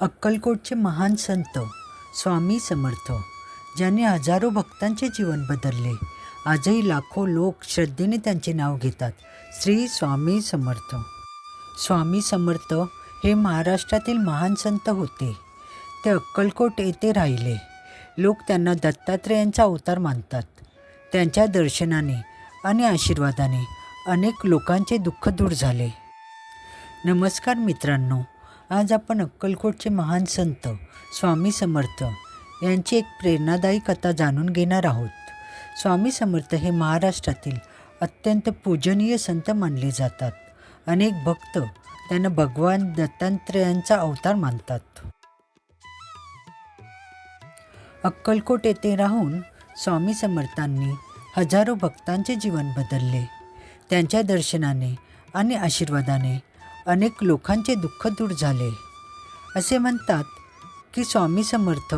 अक्कलकोटचे महान संत स्वामी समर्थ, ज्यांनी हजारो भक्तांचे जीवन बदलले, आजही लाखो लोक श्रद्धेने त्यांचे नाव घेतात. श्री स्वामी समर्थ. स्वामी समर्थ हे महाराष्ट्रातील महान संत होते. ते अक्कलकोट येथे राहिले. लोक त्यांना दत्तात्रेयांचा अवतार मानतात. त्यांच्या दर्शनाने आणि आशीर्वादाने अनेक लोकांचे दुःख दूर झाले. नमस्कार मित्रांनो, आज आपण अक्कलकोटचे महान संत स्वामी समर्थ यांची एक प्रेरणादायी कथा जाणून घेणार आहोत. स्वामी समर्थ हे महाराष्ट्रातील अत्यंत पूजनीय संत मानले जातात. अनेक भक्त त्यांना भगवान दत्तात्रेयांचा अवतार मानतात. अक्कलकोट येथे राहून स्वामी समर्थांनी हजारो भक्तांचे जीवन बदलले. त्यांच्या दर्शनाने आणि आशीर्वादाने अनेक लोकांचे दुःख दूर झाले. असे म्हणतात की स्वामी समर्थ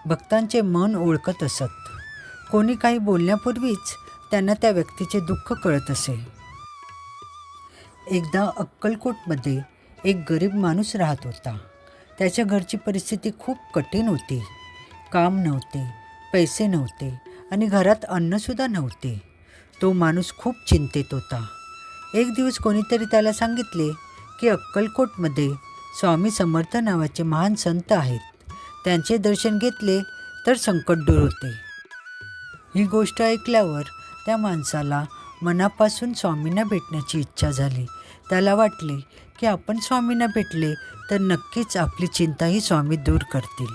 भक्तांचे मन ओळखत असत. कोणी काही बोलण्यापूर्वीच त्यांना त्या व्यक्तीचे दुःख कळत असे. एकदा अक्कलकोटमध्ये एक गरीब माणूस राहत होता. त्याच्या घरची परिस्थिती खूप कठीण होती. काम नव्हते, पैसे नव्हते आणि घरात अन्नसुद्धा नव्हते. तो माणूस खूप चिंतेत होता. एक दिवस कोणीतरी त्याला सांगितले की अक्कलकोटमध्ये स्वामी समर्थ नावाचे महान संत आहेत. त्यांचे दर्शन घेतले तर संकट दूर होते. ही गोष्ट ऐकल्यावर त्या माणसाला मनापासून स्वामींना भेटण्याची इच्छा झाली. त्याला वाटले की आपण स्वामींना भेटले तर नक्कीच आपली चिंताही स्वामी दूर करतील.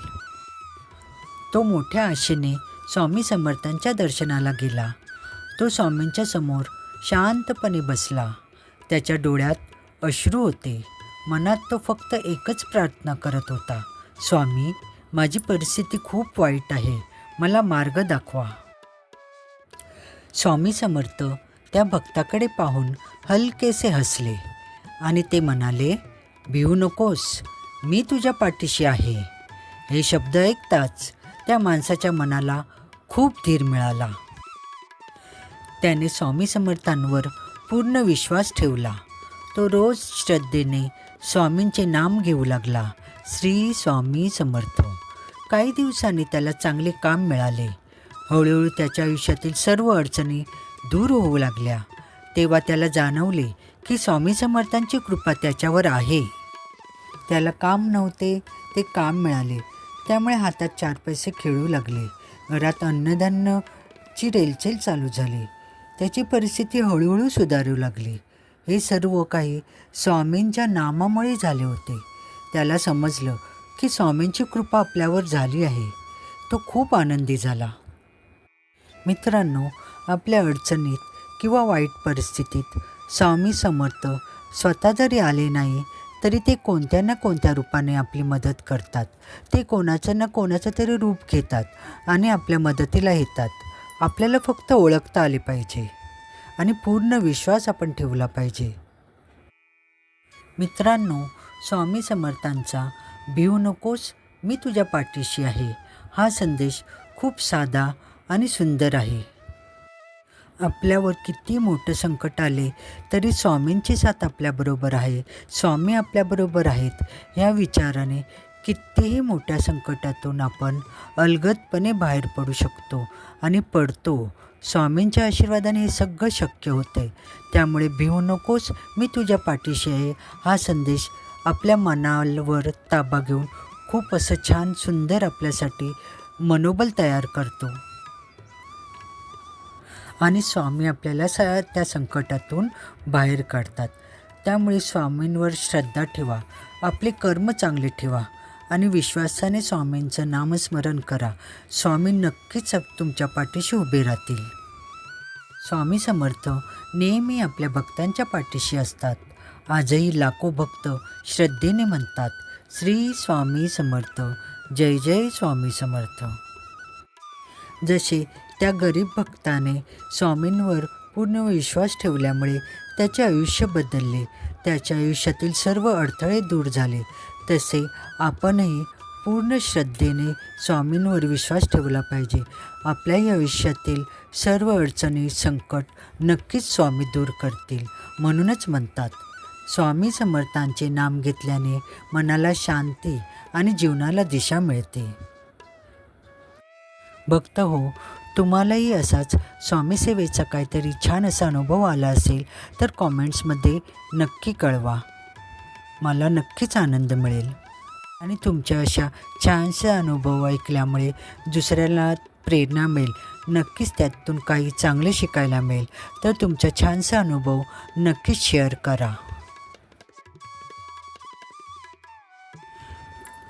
तो मोठ्या आशेने स्वामी समर्थांच्या दर्शनाला गेला. तो स्वामींच्या समोर शांतपणे बसला. त्याच्या डोळ्यात अश्रू होते. मनात तो फक्त एकच प्रार्थना करत होता, स्वामी, माझी परिस्थिती खूप वाईट आहे, मला मार्ग दाखवा. स्वामी समर्थ त्या भक्ताकडे पाहून हलकेसे हसले आणि ते म्हणाले, भिवू नकोस, मी तुझ्या पाठीशी आहे. हे शब्द ऐकताच त्या माणसाच्या मनाला खूप धीर मिळाला. त्याने स्वामी समर्थांवर पूर्ण विश्वास ठेवला. तो रोज श्रद्धेने स्वामींचे नाम घेऊ लागला, श्री स्वामी समर्थ. काही दिवसांनी त्याला चांगले काम मिळाले. हळूहळू त्याच्या आयुष्यातील सर्व अडचणी दूर होऊ लागल्या. तेव्हा त्याला जाणवले की स्वामी समर्थांची कृपा त्याच्यावर आहे. त्याला काम नव्हते, ते काम मिळाले. त्यामुळे हातात 4 पैसे खेळू लागले. घरात अन्नधान्याची रेलचेल चालू झाली. त्याची परिस्थिती हळूहळू सुधारू लागली. हे सर्व काही स्वामींच्या नामामुळे झाले होते. त्याला समजलं की स्वामींची कृपा आपल्यावर झाली आहे. तो खूप आनंदी झाला. मित्रांनो, आपल्या अडचणीत किंवा वाईट परिस्थितीत स्वामी समर्थ स्वतः जरी आले नाही तरी ते कोणत्या ना कोणत्या रूपाने आपली मदत करतात. ते कोणाचं ना कोणाचं तरी रूप घेतात आणि आपल्या मदतीला येतात. आपल्याला फक्त ओळखता आले पाहिजे आणि पूर्ण विश्वास आपण ठेवला पाहिजे. मित्रांनो, स्वामी समर्थांचा भिवू नकोस, मी तुझ्या पाठीशी आहे हा संदेश खूप साधा आणि सुंदर आहे. आपल्यावर किती मोठं संकट आले तरी स्वामींची साथ आपल्याबरोबर आहे. स्वामी आपल्याबरोबर आहेत ह्या विचाराने कितीही मोठ्या संकटातून आपण अलगदपणे बाहेर पडू शकतो आणि पडतो. स्वामींच्या आशीर्वादाने हे सगळं शक्य होतं. त्यामुळे भिवू नकोस, मी तुझ्या पाठीशी आहे हा संदेश आपल्या मनावर ताबा घेऊन खूप असं छान सुंदर आपल्यासाठी मनोबल तयार करतो आणि स्वामी आपल्याला त्या संकटातून बाहेर काढतात. त्यामुळे स्वामींवर श्रद्धा ठेवा, आपले कर्म चांगले ठेवा आणि विश्वासाने स्वामींचं नामस्मरण करा. स्वामी नक्कीच तुमच्या पाठीशी उभे राहतील. स्वामी समर्थ नेहमी आपल्या भक्तांच्या पाठीशी असतात. आजही लाखो भक्त श्रद्धेने म्हणतात, श्री स्वामी समर्थ, जय जय स्वामी समर्थ. जसे त्या गरीब भक्ताने स्वामींवर पूर्ण विश्वास ठेवल्यामुळे त्याचे आयुष्य बदलले, त्याच्या आयुष्यातील सर्व अडथळे दूर झाले, तसे आपणही पूर्ण श्रद्धेने स्वामींवर विश्वास ठेवला पाहिजे. आपल्याही आयुष्यातील सर्व अडचणी, संकट नक्कीच स्वामी दूर करतील. म्हणूनच म्हणतात, स्वामी समर्थांचे नाम घेतल्याने मनाला शांती आणि जीवनाला दिशा मिळते. भक्त हो, तुम्हालाही असाच स्वामी सेवेचा काहीतरी छान असा अनुभव आला असेल तर कॉमेंट्समध्ये नक्की कळवा. मला नक्कीच आनंद मिळेल. आणि तुमच्या अशा छानसे अनुभव ऐकल्यामुळे दुसऱ्याला प्रेरणा मिळेल. नक्कीच त्यातून काही चांगले शिकायला मिळेल. तर तुमचा छानसा अनुभव नक्कीच शेअर करा.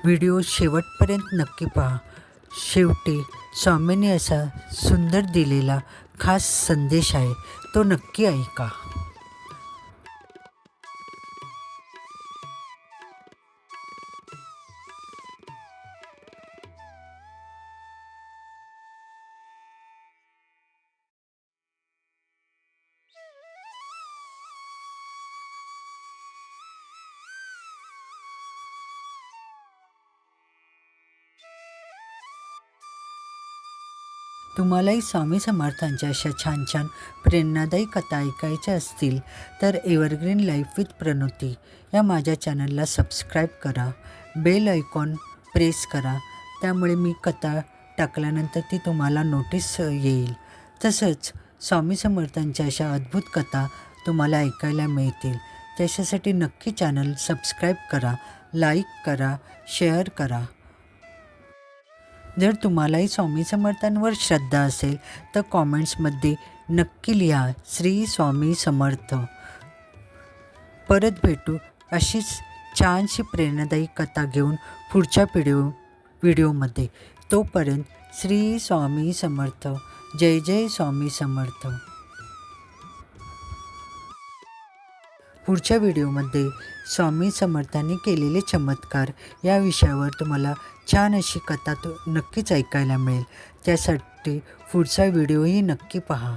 व्हिडिओ शेवटपर्यंत नक्की पहा. शेवटी स्वामींनी असा सुंदर दिलेला खास संदेश आहे, तो नक्की ऐका. तुम्हालाही स्वामी समर्थांच्या अशा छान छान प्रेरणादायी कथा ऐकायच्या असतील तर एव्हरग्रीन लाईफ विथ प्रणोती या माझ्या चॅनलला सबस्क्राईब करा. बेल आयकॉन प्रेस करा. त्यामुळे मी कथा टाकल्यानंतर ती तुम्हाला नोटीस येईल. तसंच स्वामी समर्थांच्या अशा अद्भुत कथा तुम्हाला ऐकायला मिळतील. त्याच्यासाठी नक्की चॅनल सबस्क्राईब करा, लाईक करा, शेअर करा. जर तुम्हालाही स्वामी समर्थांवर श्रद्धा असेल तर कॉमेंट्समध्ये नक्की लिहा श्री स्वामी समर्थ. परत भेटू अशीच छानशी प्रेरणादायी कथा घेऊन पुढच्या व्हिडिओमध्ये. तोपर्यंत श्री स्वामी समर्थ. जय जय स्वामी समर्थ. पुढच्या व्हिडिओमध्ये स्वामी समर्थांनी केलेले चमत्कार या विषयावर तुम्हाला छान अशी कथा नक्कीच ऐकायला मिळेल. त्यासाठी पुढचा व्हिडिओही नक्की पहा.